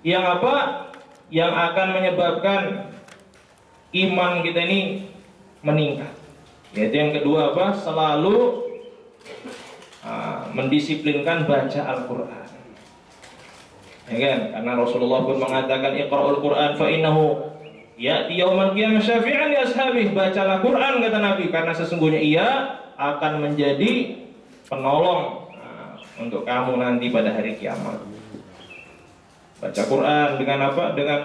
yang apa? Yang akan menyebabkan iman kita ini meningkat. Yaitu yang kedua apa? Selalu mendisiplinkan baca Al-Quran. Ya kan? Karena Rasulullah pun mengatakan Iqra'ul Quran fa innahu ya'ti yaumal qiyamah syafi'an li ashabih. Bacalah Quran kata Nabi, karena sesungguhnya ia akan menjadi penolong untuk kamu nanti pada hari kiamat. Baca Quran dengan apa? Dengan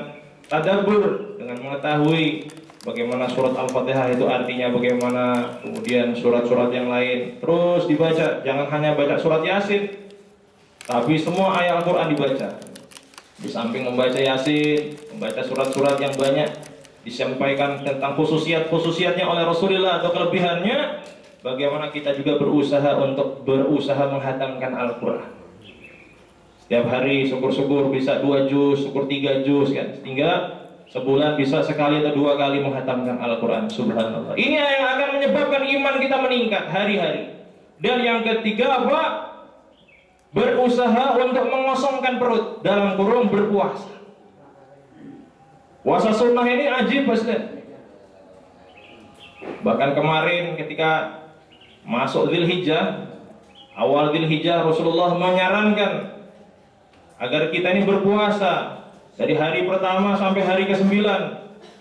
tadabbur, dengan mengetahui bagaimana surat Al-Fatihah itu artinya bagaimana, kemudian surat-surat yang lain terus dibaca. Jangan hanya baca surat Yasin, tapi semua ayat Al-Quran dibaca. Di samping membaca Yasin, membaca surat-surat yang banyak disampaikan tentang khususiatnya oleh Rasulullah atau kelebihannya, bagaimana kita juga berusaha menghatamkan Al-Quran. Setiap hari syukur-syukur bisa 2 juz, syukur 3 juz kan, sehingga sebulan bisa sekali atau 2 kali menghatamkan Al-Quran. Subhanallah. Ini yang akan menyebabkan iman kita meningkat hari-hari. Dan yang ketiga apa? Berusaha untuk mengosongkan perut, dalam kurung berpuasa. Puasa sunnah ini ajib pasti. Bahkan kemarin ketika masuk Dzulhijjah, awal Dzulhijjah, Rasulullah menyarankan agar kita ini berpuasa dari hari pertama sampai hari ke-9,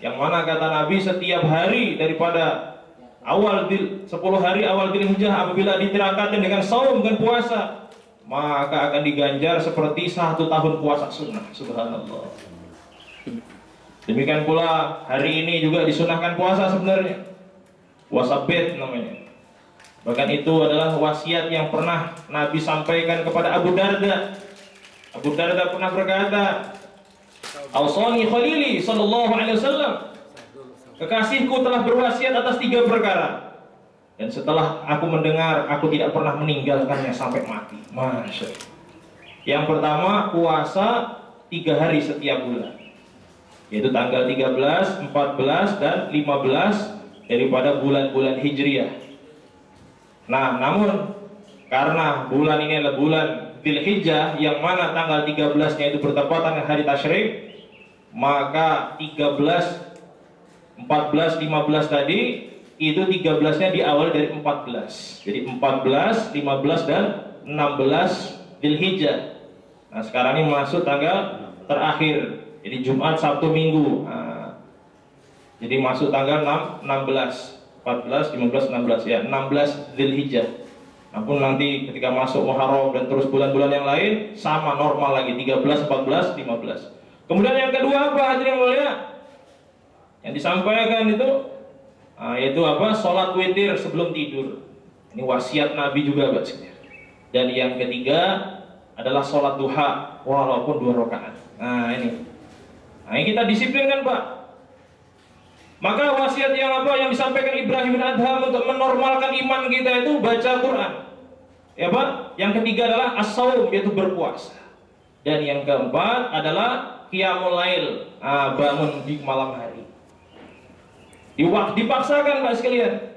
yang mana kata Nabi setiap hari daripada 10 hari awal Dzulhijjah apabila ditirakatin dengan saum, dengan puasa, maka akan diganjar seperti 1 tahun puasa sunnah. Subhanallah. Demikian pula hari ini juga disunahkan puasa sebenarnya, puasa bed namanya. Bahkan itu adalah wasiat yang pernah Nabi sampaikan kepada Abu Darda. Abu Darda pernah berkata, "Awsani Khalili sallallahu alaihi wasallam, kekasihku telah berwasiat atas 3 perkara. Dan setelah aku mendengar, aku tidak pernah meninggalkannya sampai mati." Masya Allah. Yang pertama, puasa 3 hari setiap bulan, yaitu tanggal 13, 14, dan 15 daripada bulan-bulan Hijriyah. Nah, namun karena bulan ini adalah bulan Dzulhijjah, yang mana tanggal 13-nya itu bertepatan dengan hari tasyrik, maka 13, 14, 15 tadi itu 13-nya diawali dari 14. Jadi 14, 15 dan 16 Dzulhijjah. Nah, sekarang ini masuk tanggal terakhir. Jadi Jumat, Sabtu, Minggu. Nah, jadi masuk tanggal 16, 14, 15, 16 ya, 16 Dzulhijjah. Namun nanti ketika masuk Muharram dan terus bulan-bulan yang lain sama normal lagi 13, 14, 15. Kemudian yang kedua apa hadirin yang mulia? Yang disampaikan itu yaitu apa? Salat witir sebelum tidur. Ini wasiat Nabi juga, Pak. Dan yang ketiga adalah salat duha walaupun 2 rakaat. Nah, ini kita disiplinkan, Pak. Maka wasiat yang apa yang disampaikan Ibrahim bin Adham untuk menormalkan iman kita itu baca Quran. Ya, Pak. Yang ketiga adalah as-shaum, yaitu berpuasa. Dan yang keempat adalah qiyamul lail, bangun di malam hari. Dipaksakan, Pak sekalian.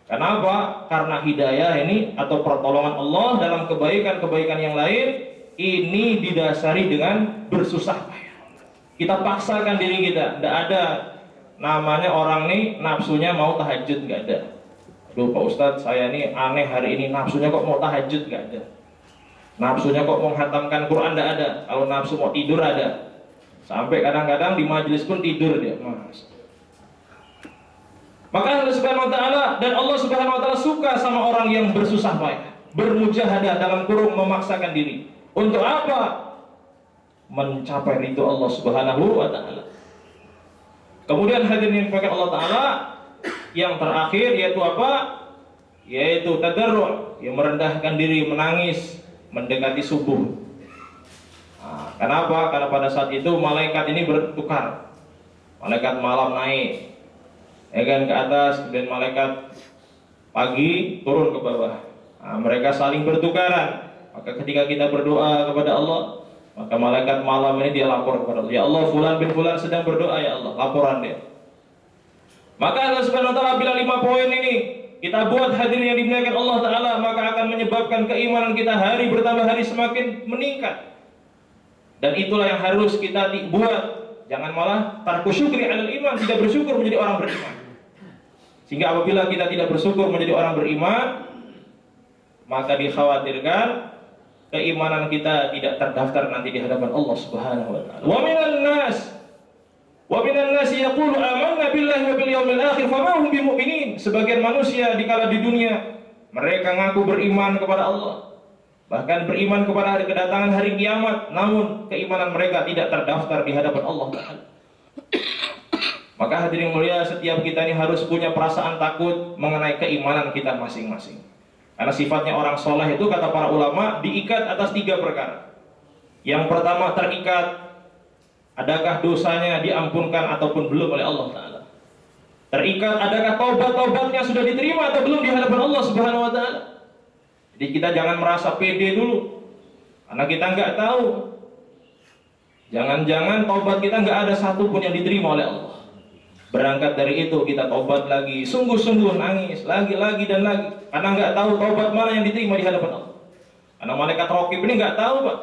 Kenapa? Karena hidayah ini atau pertolongan Allah dalam kebaikan-kebaikan yang lain ini didasari dengan bersusah payah. Kita paksakan diri kita. Tidak ada namanya orang nih nafsunya mau tahajud, nggak ada. Aduh Pak Ustadz, saya ini aneh hari ini, nafsunya kok mau tahajud, nggak ada. Nafsunya kok mau menghatamkan Quran, nggak ada. Kalau nafsu mau tidur ada. Sampai kadang-kadang di majelis pun tidur dia, Mas. Maka Allah Subhanahu wa taala dan Allah Subhanahu wa taala suka sama orang yang bersusah payah, bermujahadah dalam kurung memaksakan diri. Untuk apa? Mencapai ridho Allah Subhanahu wa taala. Kemudian hadirin yang dimuliakan Allah taala, yang terakhir yaitu apa? Yaitu tadarru', yang merendahkan diri, menangis mendekati subuh. Kenapa? Karena pada saat itu malaikat ini bertukar. Malaikat malam naik ke atas, kemudian malaikat pagi turun ke bawah. Mereka saling bertukaran. Maka ketika kita berdoa kepada Allah, maka malaikat malam ini dia lapor kepada Allah, ya Allah, fulan bin fulan sedang berdoa, ya Allah, laporan dia. Maka Allah Subhanahu wa taala bila 5 poin ini kita buat hadirin yang dimuliakan Allah taala, maka akan menyebabkan keimanan kita hari bertambah hari semakin meningkat. Dan itulah yang harus kita buat. Jangan malah tarku syukri 'alal iman, tidak bersyukur menjadi orang beriman. Sehingga apabila kita tidak bersyukur menjadi orang beriman, maka dikhawatirkan keimanan kita tidak terdaftar nanti di hadapan Allah Subhanahu wa taala. Wa minan nas yaqulu amanna billahi wa bil yaumil akhir fama hum bimu'minin. Sebagian manusia dikala di dunia mereka ngaku beriman kepada Allah, bahkan beriman kepada hari kedatangan hari kiamat, namun keimanan mereka tidak terdaftar di hadapan Allah Taala. Maka hadirin mulia, setiap kita ini harus punya perasaan takut mengenai keimanan kita masing-masing. Karena sifatnya orang soleh itu, kata para ulama, diikat atas 3 perkara. Yang pertama, terikat adakah dosanya diampunkan ataupun belum oleh Allah Ta'ala. Terikat adakah taubat-taubatnya sudah diterima atau belum di hadapan Allah Subhanahu wa Ta'ala. Jadi kita jangan merasa pede dulu, karena kita nggak tahu. Jangan-jangan taubat kita nggak ada satupun yang diterima oleh Allah. Berangkat dari itu kita taubat lagi, sungguh-sungguh nangis lagi dan lagi, karena nggak tahu taubat mana yang diterima di hadapan Allah. Karena malaikat raqib ini nggak tahu, Pak.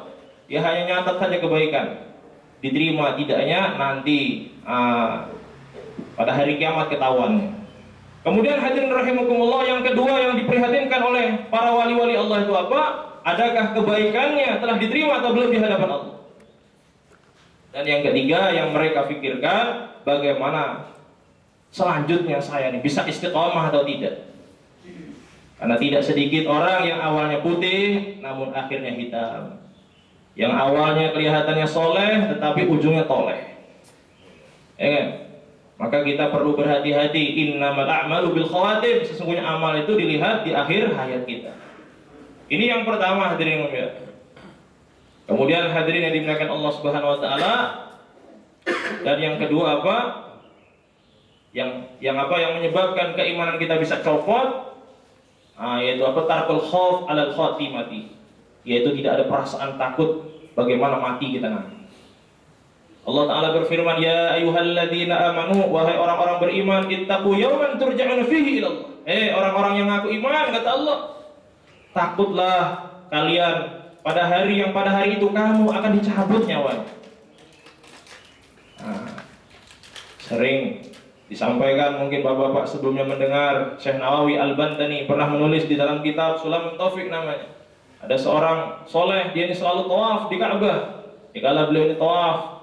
Dia hanya nyatat saja kebaikan, diterima tidaknya nanti pada hari kiamat ketahuan. Kemudian hadirin rahimakumullah, yang kedua yang diprihatinkan oleh para wali-wali Allah itu apa? Adakah kebaikannya telah diterima atau belum di hadapan Allah? Dan yang ketiga yang mereka pikirkan, bagaimana selanjutnya saya ini bisa istiqomah atau tidak? Karena tidak sedikit orang yang awalnya putih namun akhirnya hitam, yang awalnya kelihatannya soleh tetapi ujungnya toleh. Ya kan? Maka kita perlu berhati-hati. Innamal a'malu bil khawatim. Sesungguhnya amal itu dilihat di akhir hayat kita. Ini yang pertama, hadirin mulia. Kemudian hadirin yang dimuliakan Allah Subhanahu wa taala, dan yang kedua apa? Yang menyebabkan keimanan kita bisa copot, yaitu apa? Tarkul khauf 'alal khatimati. Yaitu tidak ada perasaan takut bagaimana mati kita nanti. Allah Ta'ala berfirman, ya ayyuhalladzina amanu, wahai orang-orang beriman, ittaqu yawman turja'una fihi ilallah. Orang-orang yang ngaku iman, kata Allah, takutlah kalian pada hari yang pada hari itu kamu akan dicabut nyawa. Sering disampaikan, mungkin bapak-bapak sebelumnya mendengar, Syekh Nawawi Al-Bantani pernah menulis di dalam kitab Sulamul Taufik namanya. Ada seorang soleh, dia ini selalu tawaf di Ka'bah. Dikala beliau ini tawaf,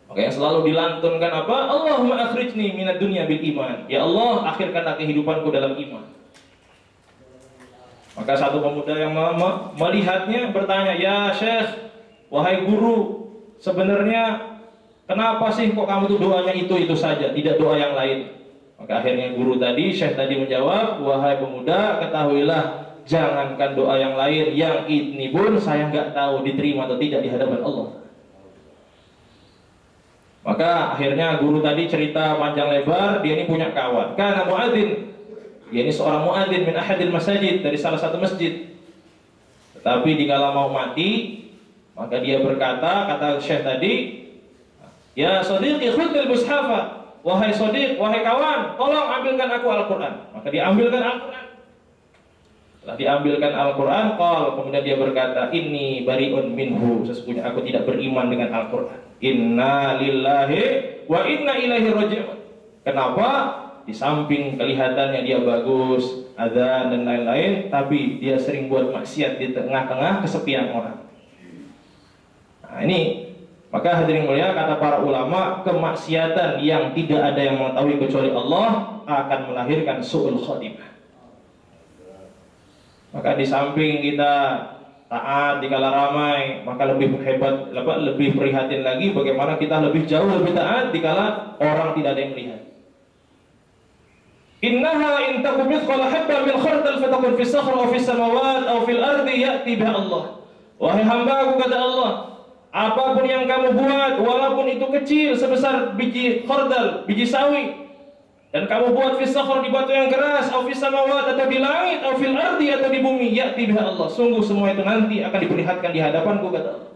maka yang selalu dilantunkan apa? Allahumma akhrijni minad dunya bil iman. Ya Allah, akhirkanlah kehidupanku dalam iman. Maka satu pemuda yang melihatnya bertanya, ya Syekh, wahai guru, sebenarnya kenapa sih kok kamu tuh doanya itu saja, tidak doa yang lain? Maka akhirnya guru tadi, Syekh tadi menjawab, wahai pemuda, ketahuilah, jangankan doa yang lain, yang ini pun saya nggak tahu diterima atau tidak di hadapan Allah. Maka akhirnya guru tadi cerita panjang lebar, dia ini punya kawan, kana muadzin, dia ini seorang muadzin min ahadil masajid, dari salah satu masjid. Tetapi dikala mau mati, maka dia berkata, kata Syekh tadi, ya shadiqi khudhil mushafa, wahai shadiq, wahai kawan, tolong ambilkan aku Al-Quran. Maka diambilkan Al-Quran. Setelah diambilkan Al-Quran, kemudian dia berkata, inni bari'un minhu, sesungguhnya aku tidak beriman dengan Al-Quran. Inna lillahi wa inna ilaihi raji'un. Kenapa? Di samping kelihatannya dia bagus, adzan dan lain-lain, tapi dia sering buat maksiat di tengah-tengah kesepian orang. Nah ini, maka hadirin mulia, kata para ulama, kemaksiatan yang tidak ada yang mengetahui kecuali Allah akan melahirkan su'ul khotimah. Maka di samping kita taat dikala ramai, maka lebih hebat, lebih prihatin lagi bagaimana kita lebih jauh lebih taat dikala orang tidak ada yang melihat. Innaha in takum mithqala habbatin min khardal fatakun fis sakhri aw fis samawati aw fil ardi ya'ti biha Allah. Wahai hamba-Ku, kata Allah, apapun yang kamu buat, walaupun itu kecil sebesar biji khardal, biji sawi, dan kamu buat fis sakhri, di batu yang keras, atau fis samawati, atau di langit, atau fil ardi, atau di bumi, ya'ti biha Allah. Sungguh semua itu nanti akan diperlihatkan di hadapan-Ku, kata Allah.